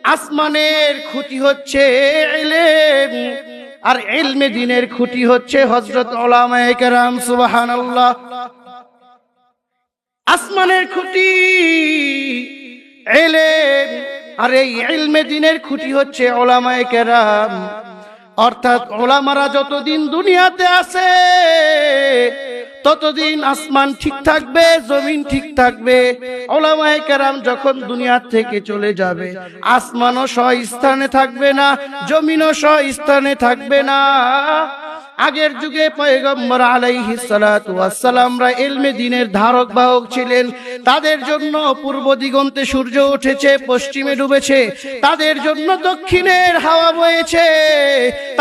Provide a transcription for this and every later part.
আসমানের খুঁটি হচ্ছে ইলম, আর ইলমে দ্বীনের খুঁটি হচ্ছে হযরত উলামায়ে কেরাম। সুবহানাল্লাহ। আসমানের খুঁটি ইলম, আর এই ইলমে দ্বীনের খুঁটি হচ্ছে উলামায়ে কেরাম। অর্থাৎ উলামারা যতদিন দুনিয়াতে আছে ততদিন আসমান ঠিক থাকবে, জমিন ঠিক থাকবে। উলামায়ে কেরাম যখন দুনিয়া থেকে চলে যাবে, আসমানও স্থানে থাকবে না, জমিনও স্থানে থাকবে না। আগের যুগে পয়গম্বর আলাইহিস সালাতু ওয়াস সালামরা ইলমে দ্বীনের ধারক বাহক ছিলেন। তাদের জন্য পূর্ব দিগন্তে সূর্য উঠেছে, পশ্চিমে ডুবেছে। তাদের জন্য দক্ষিণের হাওয়া বয়েছে।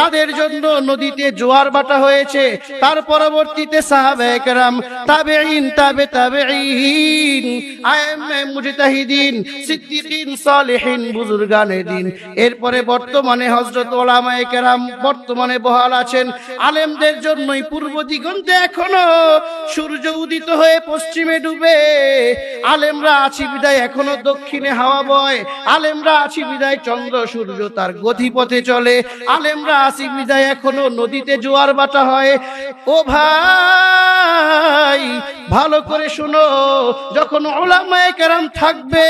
তাদের জন্য নদীতে জোয়ার ভাটা হয়েছে। তার পরবর্তীতে সাহাবায়ে কেরাম, তাবেঈন, তাবে তাবেঈন, আইম্মে মুজতাহিদিন, সিদ্দিকিন, সালেহিন, বুজুর্গানে দ্বীন। এরপরে বর্তমানে হযরত উলামায়ে কেরাম বর্তমানে বহাল আছেন। আলেমদের জন্যই পূর্ব দিগন্তে এখনো সূর্য উদিত হয়ে পশ্চিমে ডুবে। আলেমরা আছি বিদায় এখনো দক্ষিণে হাওয়া বয়। আলেমরা আছি বিদায় চন্দ্র সূর্য তার গতিপথে চলে। আলেমরা আছি বিদায় এখনো নদীতে জোয়ার ভাটা হয়। ও ভাই, ভালো করে শুনো, যখন উলামায়ে কেরাম থাকবে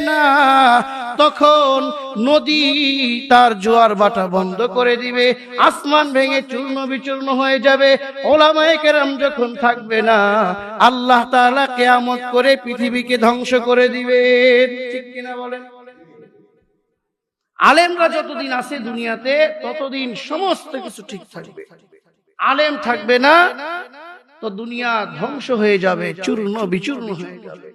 না তখন নদী তার জোয়ার ভাটা বন্ধ করে দিবে, আসমান ভেঙে চূর্ণ বিচূর্ণ হয়ে যাবে। উলামায়ে কেরাম যখন থাকবে না, আল্লাহ তাআলা কিয়ামত করে পৃথিবীকে ধ্বংস করে দিবেন। ঠিক কিনা বলেন? আলেমরা যতদিন আছে দুনিয়াতে ততদিন সমস্ত কিছু ঠিক থাকবে। আলেম থাকবে না তো দুনিয়া ধ্বংস হয়ে যাবে, চূর্ণ বিচূর্ণ হয়ে যাবে।